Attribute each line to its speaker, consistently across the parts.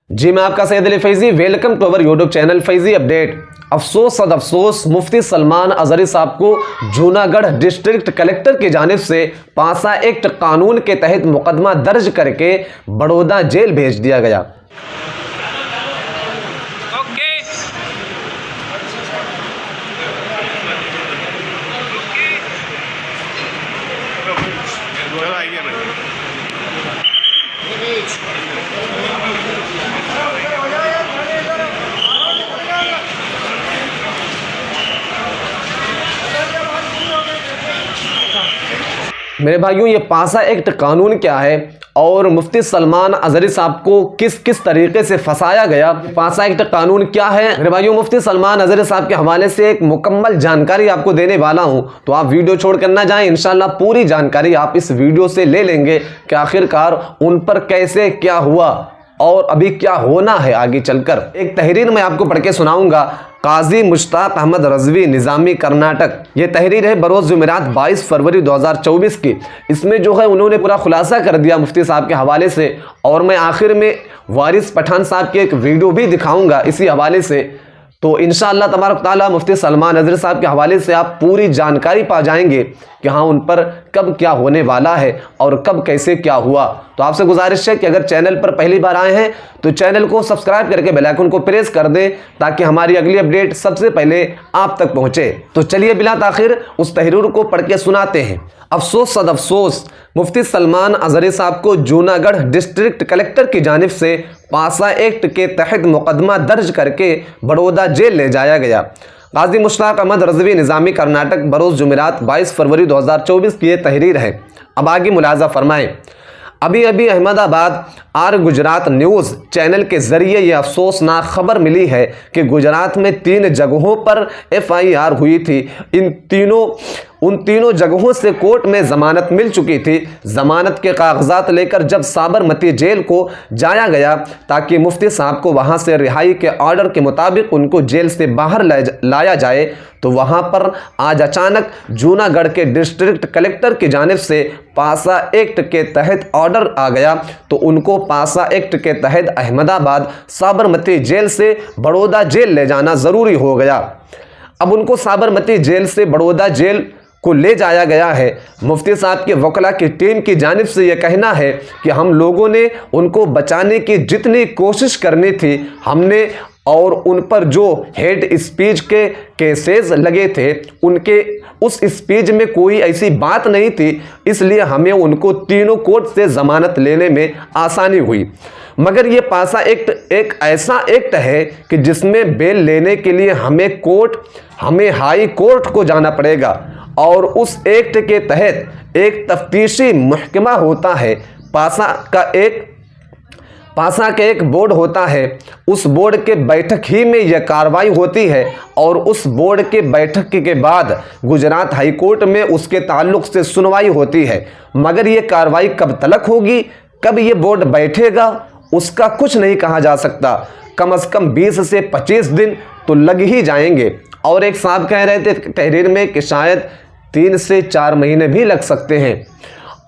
Speaker 1: जी मैं आपका Syed Ali Faizi, welcome to our YouTube channel Faizi update. अफसोस सद अफसोस, मुफ्ती सलमान अजहरी साहब को जूनागढ़ डिस्ट्रिक्ट कलेक्टर की जानिब से पासा एक्ट कानून के तहत मुकदमा दर्ज करके बड़ौदा जेल भेज दिया गया। मेरे भाइयों, ये पासा एक्ट कानून क्या है और मुफ्ती सलमान अजहरी साहब को किस किस तरीके से फंसाया गया, पासा एक्ट कानून क्या है। मेरे भाइयों, मुफ्ती सलमान अजहरी साहब के हवाले से एक मुकम्मल जानकारी आपको देने वाला हूं, तो आप वीडियो छोड़कर ना जाएं। इंशाल्लाह पूरी जानकारी आप इस वीडियो से ले लेंगे कि आखिरकार उन पर कैसे क्या हुआ और अभी क्या होना है आगे चलकर। एक तहरीर मैं आपको पढ़ के सुनाऊंगा, काजी मुश्ताक अहमद रजवी, निज़ामी, कर्नाटक। ये तहरीर है बरोज़ जुमेरात 22 फरवरी 2024 की। इसमें जो है उन्होंने पूरा खुलासा कर दिया मुफ्ती साहब के हवाले से, और मैं आखिर में वारिस पठान साहब की एक वीडियो भी दिखाऊंगा इसी हवाले से। तो इंशाअल्लाह तबारक ताला मुफ्ती सलमान अजहरी साहब के हवाले से आप पूरी जानकारी पा जाएंगे कि हाँ उन पर कब क्या होने वाला है और कब कैसे क्या हुआ। तो आपसे गुजारिश है कि अगर चैनल पर पहली बार आए हैं तो चैनल को सब्सक्राइब करके बेल आइकन को प्रेस कर दें ताकि हमारी अगली अपडेट सबसे पहले आप तक पहुंचे। तो चलिए बिला ताखिर उस तहरीर को पढ़ के सुनाते हैं। अफसोस सद अफसोस, मुफ्ती सलमान अजहरी साहब को जूनागढ़ डिस्ट्रिक्ट कलेक्टर की जानिब से पासा एक्ट के तहत मुकदमा दर्ज करके बड़ौदा जेल ले जाया गया। काजी मुश्ताक अहमद रजवी, निज़ामी, कर्नाटक, बरोज़ जुमेरात 22 फरवरी 2024 की ये तहरीर है। अब आगे मुलाजा फरमाएं। अभी अभी अहमदाबाद आर गुजरात न्यूज़ चैनल के ज़रिए ये अफसोसनाक खबर मिली है कि गुजरात में 3 जगहों पर FIR हुई थी। उन तीनों जगहों से कोर्ट में ज़मानत मिल चुकी थी। ज़मानत के कागजात लेकर जब साबरमती जेल को जाया गया ताकि मुफ्ती साहब को वहां से रिहाई के ऑर्डर के मुताबिक उनको जेल से बाहर लाया जाए, तो वहां पर आज अचानक जूनागढ़ के डिस्ट्रिक्ट कलेक्टर की जानिब से पासा एक्ट के तहत ऑर्डर आ गया। तो उनको पासा एक्ट के तहत अहमदाबाद साबरमती जेल से बड़ौदा जेल ले जाना ज़रूरी हो गया। अब उनको साबरमती जेल से बड़ौदा जेल को ले जाया गया है। मुफ्ती साहब के वकला की टीम की जानिब से यह कहना है कि हम लोगों ने उनको बचाने की जितनी कोशिश करनी थी हमने, और उन पर जो हेड स्पीच के केसेस लगे थे उनके उस स्पीच में कोई ऐसी बात नहीं थी, इसलिए हमें उनको तीनों कोर्ट से ज़मानत लेने में आसानी हुई। मगर ये पासा एक्ट एक ऐसा एक्ट है कि जिसमें बेल लेने के लिए हमें हाई कोर्ट को जाना पड़ेगा, और उस एक्ट के तहत एक तफ्तीशी महकमा होता है। पासा का एक बोर्ड होता है, उस बोर्ड के बैठक ही में यह कार्रवाई होती है, और उस बोर्ड के बैठक के बाद गुजरात हाई कोर्ट में उसके ताल्लुक से सुनवाई होती है। मगर ये कार्रवाई कब तलक होगी, कब ये बोर्ड बैठेगा, उसका कुछ नहीं कहा जा सकता। कम से कम 20 से 25 दिन तो लग ही जाएंगे। और एक साहब कह रहे थे तहरीर में कि शायद 3 से 4 महीने भी लग सकते हैं।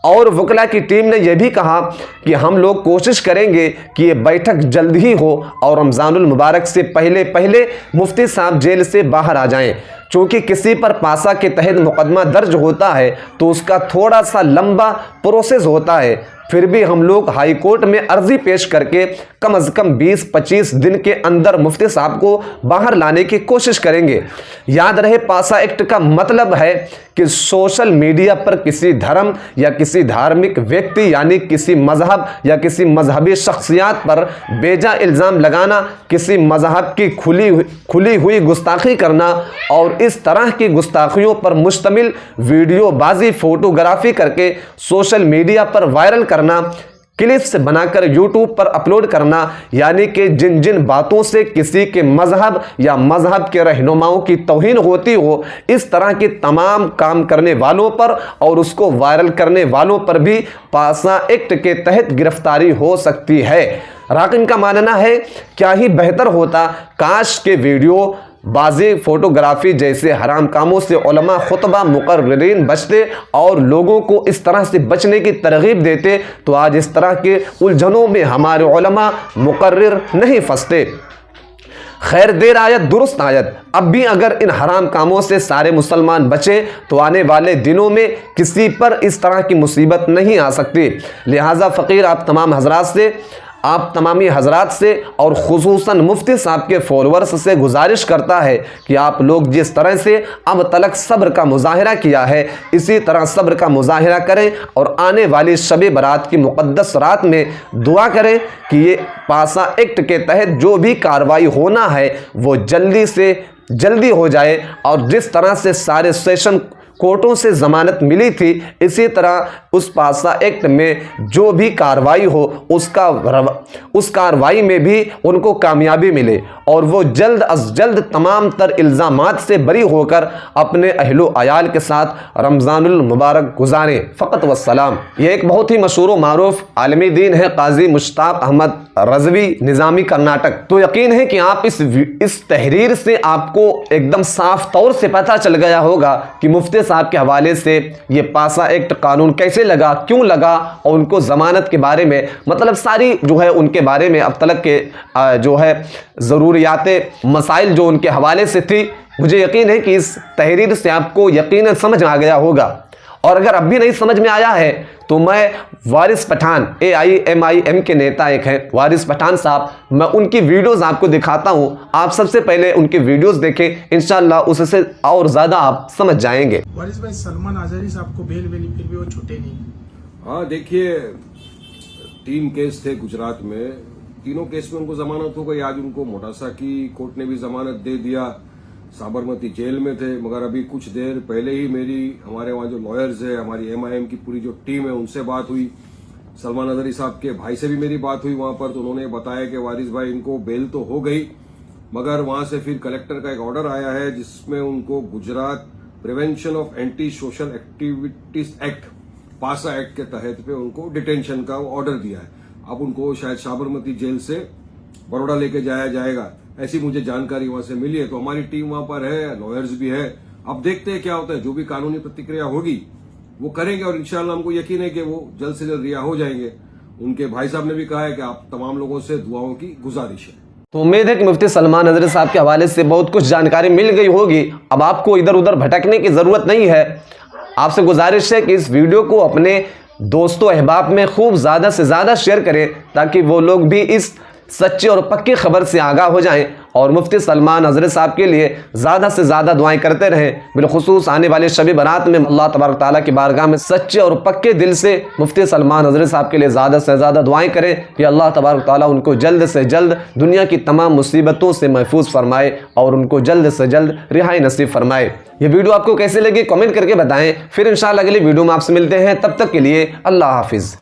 Speaker 1: और वकला की टीम ने यह भी कहा कि हम लोग कोशिश करेंगे कि ये बैठक जल्द ही हो और रमज़ानुल मुबारक से पहले पहले मुफ्ती साहब जेल से बाहर आ जाएं। चूँकि किसी पर पासा के तहत मुकदमा दर्ज होता है तो उसका थोड़ा सा लंबा प्रोसेस होता है, फिर भी हम लोग हाई कोर्ट में अर्जी पेश करके कम से कम 20-25 दिन के अंदर मुफ्ती साहब को बाहर लाने की कोशिश करेंगे। याद रहे, पासा एक्ट का मतलब है कि सोशल मीडिया पर किसी धर्म या किसी धार्मिक व्यक्ति यानी किसी मजहब या किसी मजहबी शख्सियत पर बेजा इल्ज़ाम लगाना, किसी मजहब की खुली हुई गुस्ताखी करना, और इस तरह की गुस्ताखियों पर मुश्तमिल वीडियोबाजी, फोटोग्राफी करके सोशल मीडिया पर वायरल करना, क्लिप्स बनाकर यूट्यूब पर अपलोड करना, यानी कि जिन जिन बातों से किसी के मजहब या मजहब के रहनुमाओं की तौहीन होती हो, इस तरह के तमाम काम करने वालों पर और उसको वायरल करने वालों पर भी पासा एक्ट के तहत गिरफ्तारी हो सकती है। राकिन का मानना है क्या ही बेहतर होता काश के वीडियो बाजी, फोटोग्राफी जैसे हराम कामों से उलमा, खुतबा, मुकर्रिरीन बचते और लोगों को इस तरह से बचने की तरगीब देते, तो आज इस तरह के उलझनों में हमारे उलमा, मुकर्रिर नहीं फंसते। खैर देर आयत दुरुस्त आयत। अब भी अगर इन हराम कामों से सारे मुसलमान बचे तो आने वाले दिनों में किसी पर इस तरह की मुसीबत नहीं आ सकती। लिहाजा फ़कीर आप तमामी हजरात से और ख़ुसूसन मुफ्ती साहब के फॉलोअर्स से गुजारिश करता है कि आप लोग जिस तरह से अब तलक सब्र का मुजाहिरा किया है, इसी तरह सब्र का मुजाहिरा करें और आने वाली शब बारात की मुक़द्दस रात में दुआ करें कि ये पासा एक्ट के तहत जो भी कार्रवाई होना है वो जल्दी से जल्दी हो जाए और जिस तरह से सारे सेशन कोर्टों से ज़मानत मिली थी, इसी तरह उस पासा एक्ट में जो भी कार्रवाई हो उस कार्रवाई में भी उनको कामयाबी मिले और वो जल्द अज जल्द तमाम तर इल्ज़ामात से बरी होकर अपने अहलो अयाल के साथ रमज़ानुल मुबारक गुजारें। फ़कत वस्सलाम। ये एक बहुत ही मशहूर व मारूफ आलमी दीन है, काजी मुश्ताक अहमद रज़वी, निज़ामी, कर्नाटक। तो यकीन है कि आप इस तहरीर से आपको एकदम साफ तौर से पता चल गया होगा कि मुफ्ती साहब के हवाले से ये पासा एक्ट कानून कैसे लगा, क्यों लगा और उनको ज़मानत के बारे में, मतलब सारी जो है उनके बारे में अब तलक के जो है ज़रूरियात मसाइल जो उनके हवाले से थी। मुझे यकीन है कि इस तहरीर से आपको यकीनन समझ में आ गया होगा। और अगर अब भी नहीं समझ में आया है तो मैं वारिस पठान, AIMIM के नेता एक हैं वारिस पठान साहब, मैं उनकी वीडियोस आपको दिखाता हूं। आप सबसे पहले उनकी वीडियोस देखें, इंशाल्लाह उससे और ज़्यादा आप समझ जाएंगे।
Speaker 2: वारिस भाई, सलमान अजहरी साहब को बेल मिली फिर भी वो छूटे नहीं।
Speaker 3: हाँ देखिए, 3 केस थे गुजरात में, तीनों केस में उनको जमानत हो गई। आज उनको मोडासा की कोर्ट ने भी जमानत दे दिया। साबरमती जेल में थे, मगर अभी कुछ देर पहले ही हमारे वहाँ जो लॉयर्स है, हमारी MIM की पूरी जो टीम है, उनसे बात हुई। सलमान अजहरी साहब के भाई से भी मेरी बात हुई वहां पर, तो उन्होंने बताया कि वारिस भाई इनको बेल तो हो गई, मगर वहां से फिर कलेक्टर का एक ऑर्डर आया है जिसमें उनको Gujarat prevention of anti social activities act, पासा एक्ट के तहत पे उनको डिटेंशन का ऑर्डर दिया है। अब उनको शायद साबरमती जेल से बड़ौदा लेके जाया जाएगा, ऐसी मुझे जानकारी वहां से मिली है। तो हमारी टीम वहां पर है, लॉयर्स भी है। अब देखते हैं क्या होता है, जो भी कानूनी प्रतिक्रिया होगी वो करेंगे और इंशाल्लाह हमको यकीन है कि वो जल्द से जल्द रिहा हो जाएंगे। उनके भाई साहब ने भी कहा है कि आप तमाम लोगों से दुआओं की गुजारिश है।
Speaker 1: तो उम्मीद है कि मुफ्ती सलमान अजहरी साहब के हवाले से बहुत कुछ जानकारी मिल गई होगी। अब आपको इधर उधर भटकने की ज़रूरत नहीं है। आपसे गुजारिश है कि इस वीडियो को अपने दोस्तों अहबाब में खूब ज़्यादा से ज़्यादा शेयर करें ताकि वो लोग भी इस सच्ची और पक्की खबर से आगाह हो जाएं और मुफ्ती सलमान अजहरी साहब के लिए ज़्यादा से ज़्यादा दुआएं करते रहें। बिलखुसूस आने वाले शब बारात में अल्लाह तबारक ताला की बारगाह में सच्चे और पक्के दिल से मुफ्ती सलमान अजहरी साहब के लिए ज़्यादा से ज़्यादा दुआएं करें कि अल्लाह तबारक ताला उनको जल्द से जल्द दुनिया की तमाम मुसीबतों से महफूज फरमाए और उनको जल्द से जल्द रिहाई नसीब फरमाए। ये वीडियो आपको कैसे लगी कमेंट करके बताएं। फिर इंशाअल्लाह अगली वीडियो में आपसे मिलते हैं, तब तक के लिए अल्लाह हाफिज़।